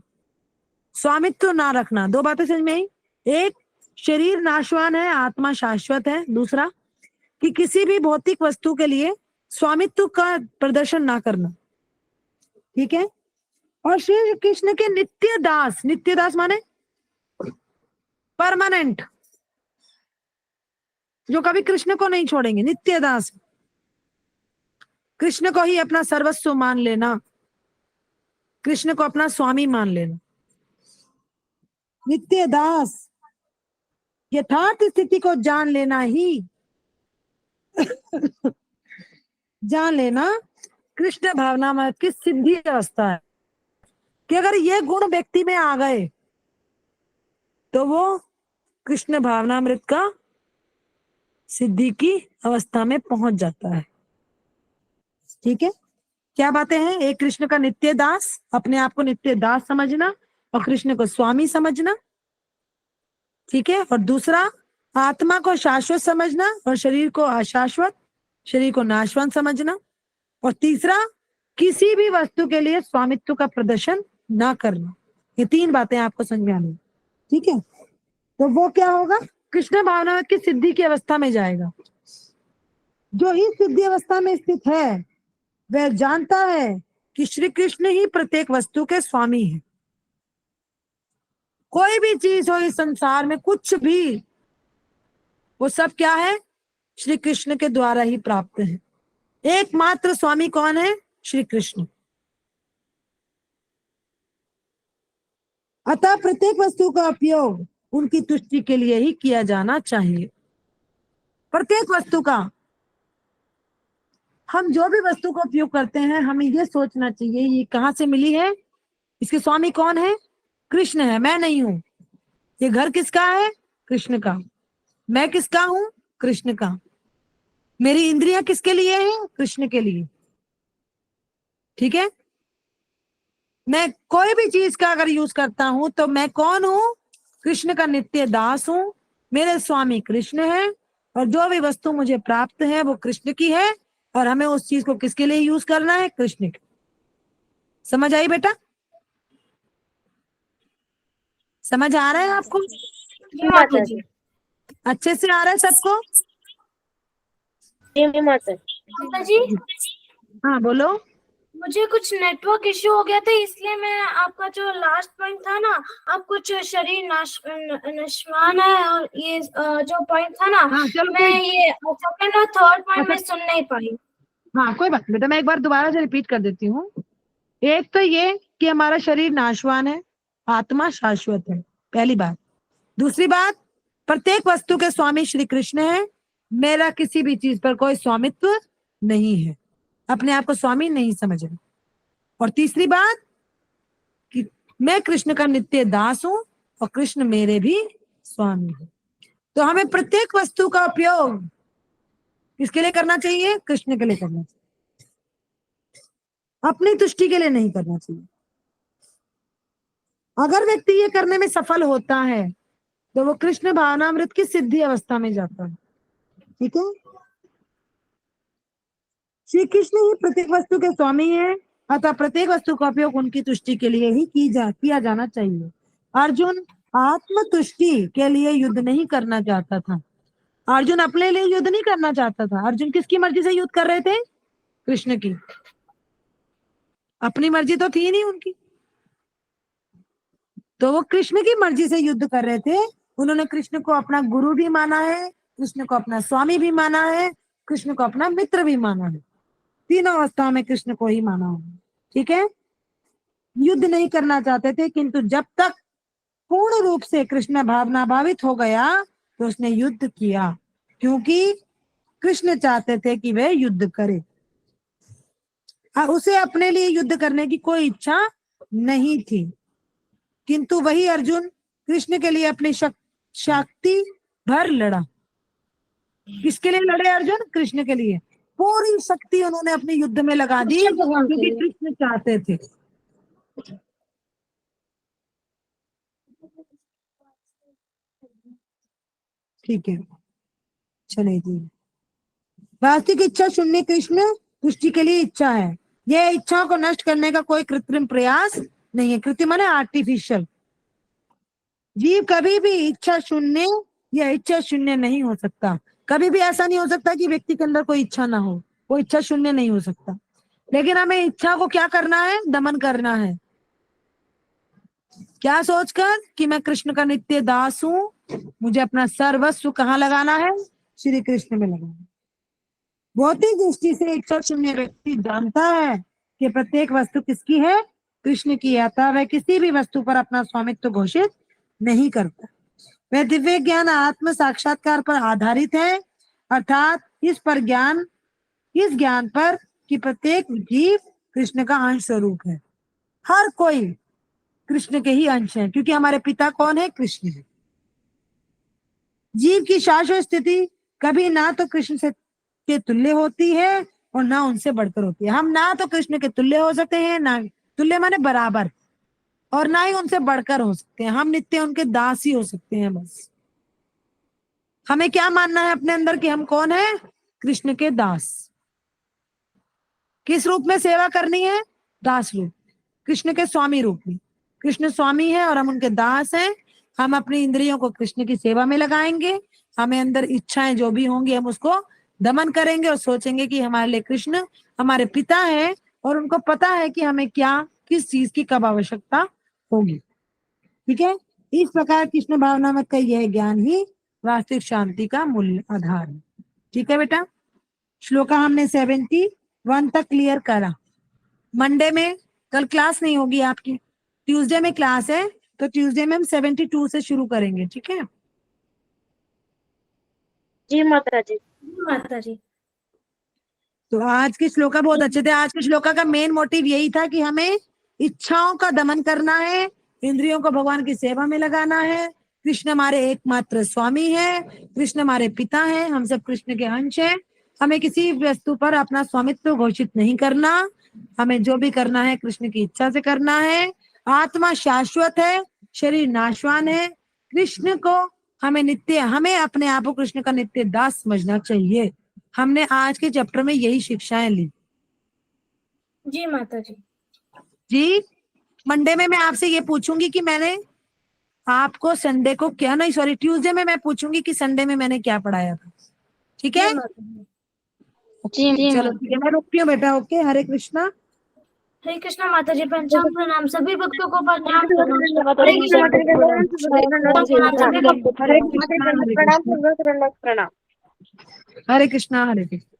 स्वामित्व ना रखना। दो बातें समझ में आई, एक शरीर नाशवान है, आत्मा शाश्वत है। दूसरा कि किसी भी भौतिक वस्तु के लिए स्वामित्व का प्रदर्शन ना करना, ठीक है। और श्री कृष्ण के नित्य दास, नित्य दास माने परमानेंट, जो कभी कृष्ण को नहीं छोड़ेंगे, नित्य दास। कृष्ण को ही अपना सर्वस्व मान लेना, कृष्ण को अपना स्वामी मान लेना। नित्य दास, यथार्थ स्थिति को जान लेना ही जान लेना कृष्ण भावना की सिद्धि अवस्था है। कि अगर ये गुण व्यक्ति में आ गए तो वो कृष्ण भावनामृत का सिद्धि की अवस्था में पहुंच जाता है, ठीक है। क्या बातें हैं? एक कृष्ण का नित्य दास, अपने आप को नित्य दास समझना और कृष्ण को स्वामी समझना, ठीक है। और दूसरा, आत्मा को शाश्वत समझना और शरीर को अशाश्वत, शरीर को नाशवान समझना। और तीसरा, किसी भी वस्तु के लिए स्वामित्व का प्रदर्शन ना करना। ये तीन बातें आपको समझ में आनी, ठीक है। तो वो क्या होगा? कृष्ण भावना की सिद्धि की अवस्था में जाएगा। जो ही सिद्धि अवस्था में स्थित है वह जानता है कि श्री कृष्ण ही प्रत्येक वस्तु के स्वामी है। कोई भी चीज हो इस संसार में, कुछ भी, वो सब क्या है? श्री कृष्ण के द्वारा ही प्राप्त है। एकमात्र स्वामी कौन है? श्री कृष्ण। अतः प्रत्येक वस्तु का उपयोग उनकी तुष्टि के लिए ही किया जाना चाहिए। प्रत्येक वस्तु का, हम जो भी वस्तु का उपयोग करते हैं, हमें यह सोचना चाहिए ये कहाँ से मिली है, इसके स्वामी कौन है? कृष्ण है, मैं नहीं हूं। ये घर किसका है? कृष्ण का। मैं किसका हूं? कृष्ण का। मेरी इंद्रियां किसके लिए है? कृष्ण के लिए, ठीक है। मैं कोई भी चीज का अगर यूज करता हूं तो मैं कौन हूं? कृष्ण का नित्य दास हूं। मेरे स्वामी कृष्ण है, और जो भी वस्तु मुझे प्राप्त है वो कृष्ण की है, और हमें उस चीज को किसके लिए यूज करना है? कृष्ण के। समझ आई बेटा? समझ आ रहा है आपको? जी माता जी। अच्छे से आ रहा है सबको? जी माता जी। माता जी हाँ बोलो। मुझे कुछ नेटवर्क इश्यू हो गया था, इसलिए मैं आपका जो लास्ट पॉइंट था ना, आप कुछ शरीर नश्वान है और ये जो पॉइंट था ना, हाँ चलो मैं कोई, ये सेकंड और थर्ड पॉइंट अच्छा में सुन नहीं पाई। हाँ कोई बात नहीं बेटा, मैं एक बार दोबारा से रिपीट कर देती हूँ। एक तो ये कि हमारा शरीर नाशवान है, आत्मा शाश्वत है, पहली बात। दूसरी बात, प्रत्येक वस्तु के स्वामी श्री कृष्ण है, मेरा किसी भी चीज पर कोई स्वामित्व नहीं है, अपने आप को स्वामी नहीं समझ रहे। और तीसरी बात कि मैं कृष्ण का नित्य दास हूं और कृष्ण मेरे भी स्वामी है। तो हमें प्रत्येक वस्तु का उपयोग किसके लिए करना चाहिए? कृष्ण के लिए करना चाहिए, अपनी तुष्टि के लिए नहीं करना चाहिए। अगर व्यक्ति ये करने में सफल होता है तो वो कृष्ण भावनामृत की सिद्धि अवस्था में जाता है। ठीक है, श्री कृष्ण ही प्रत्येक वस्तु के स्वामी है, अतः प्रत्येक वस्तु का उपयोग उनकी तुष्टि के लिए ही किया जाना चाहिए। अर्जुन आत्म तुष्टि के लिए युद्ध नहीं करना चाहता था, अर्जुन अपने लिए युद्ध नहीं करना चाहता था। अर्जुन किसकी मर्जी से युद्ध कर रहे थे? कृष्ण की, अपनी मर्जी तो थी नहीं उनकी, तो वो कृष्ण की मर्जी से युद्ध कर रहे थे। उन्होंने कृष्ण को अपना गुरु भी माना है, कृष्ण को अपना स्वामी भी माना है, कृष्ण को अपना मित्र भी माना है, तीनों अवस्थाओं में कृष्ण को ही माना है। ठीक है, युद्ध नहीं करना चाहते थे, किंतु जब तक पूर्ण रूप से कृष्ण भावना भावित हो गया तो उसने युद्ध किया, क्योंकि कृष्ण चाहते थे कि वह युद्ध करे। उसे अपने लिए युद्ध करने की कोई इच्छा नहीं थी, किंतु वही अर्जुन कृष्ण के लिए अपनी शक्ति भर लड़ा। किसके लिए लड़े अर्जुन? कृष्ण के लिए। पूरी शक्ति उन्होंने अपने युद्ध में लगा दी, क्योंकि कृष्ण चाहते थे। ठीक है, चले जी। वास्तविक इच्छा शून्य कृष्ण तुष्टि के लिए इच्छा है, यह इच्छाओं को नष्ट करने का कोई कृत्रिम प्रयास नहीं है। कृत्रिम माने आर्टिफिशियल। जीव कभी भी इच्छा शून्य या इच्छा शून्य नहीं हो सकता। कभी भी ऐसा नहीं हो सकता कि व्यक्ति के अंदर कोई इच्छा ना हो, वो इच्छा शून्य नहीं हो सकता। लेकिन हमें इच्छा को क्या करना है? दमन करना है। क्या सोचकर? कि मैं कृष्ण का नित्य दास हूं, मुझे अपना सर्वस्व कहाँ लगाना है? श्री कृष्ण में लगाना है। भौतिक दृष्टि से इच्छा शून्य व्यक्ति जानता है कि प्रत्येक वस्तु किसकी है? कृष्ण की, अतः वह किसी भी वस्तु पर अपना स्वामित्व घोषित नहीं करता। वह दिव्य ज्ञान आत्म साक्षात्कार पर आधारित है, अर्थात इस ज्ञान पर कि प्रत्येक जीव कृष्ण का अंश स्वरूप है। हर कोई कृष्ण के ही अंश है, क्योंकि हमारे पिता कौन है? कृष्ण है। जीव की शाश्वत स्थिति कभी ना तो कृष्ण से के तुल्य होती है और ना उनसे बढ़कर होती है। हम ना तो कृष्ण के तुल्य हो सकते हैं, ना तुल्य माने बराबर, और ना ही उनसे बढ़कर हो सकते हैं। हम नित्य उनके दास ही हो सकते हैं बस। हमें क्या मानना है अपने अंदर कि हम कौन है? कृष्ण के दास। किस रूप में सेवा करनी है? दास रूप, कृष्ण के स्वामी रूप में। कृष्ण स्वामी है और हम उनके दास हैं। हम अपनी इंद्रियों को कृष्ण की सेवा में लगाएंगे, हमें अंदर इच्छाएं जो भी होंगी हम उसको दमन करेंगे और सोचेंगे कि हमारे लिए कृष्ण हमारे पिता है और उनको पता है कि हमें क्या किस चीज की कब आवश्यकता होगी। ठीक है, इस प्रकार कृष्ण भावनामक का यह ज्ञान ही वास्तविक शांति का मूल आधार है। ठीक है बेटा, श्लोका हमने 71 तक क्लियर करा। मंडे में कल क्लास नहीं होगी आपकी, ट्यूसडे में क्लास है, तो ट्यूसडे में हम 72 से शुरू करेंगे। ठीक है जी माता जी। माता जी। तो आज के श्लोका बहुत अच्छे थे। आज के श्लोका का मेन मोटिव यही था कि हमें इच्छाओं का दमन करना है, इंद्रियों को भगवान की सेवा में लगाना है। कृष्ण हमारे एकमात्र स्वामी है, कृष्ण हमारे पिता है, हम सब कृष्ण के अंश हैं। हमें किसी वस्तु पर अपना स्वामित्व घोषित नहीं करना, हमें जो भी करना है कृष्ण की इच्छा से करना है। आत्मा शाश्वत है, शरीर नाशवान है। कृष्ण को हमें अपने आप को कृष्ण का नित्य दास समझना चाहिए। हमने आज के चैप्टर में यही शिक्षाएं ली। जी माता जी। जी, मंडे में मैं आपसे ये पूछूंगी कि मैंने आपको संडे को क्या, नहीं सॉरी, ट्यूसडे में मैं पूछूंगी कि संडे में मैंने क्या पढ़ाया था। ठीक है, जी चलो ठीक है, मैं रुकती हूँ बेटा। ओके, हरे कृष्णा। हरे कृष्णा माता जी, पंचांग प्रणाम, सभी भक्तों को प्रणाम। हरे कृष्ण माता जी, प्रणाम, हरे कृष्णा, हरे कृष्णा। प्रणाम। हरे कृष्णा, हरे कृष्णा।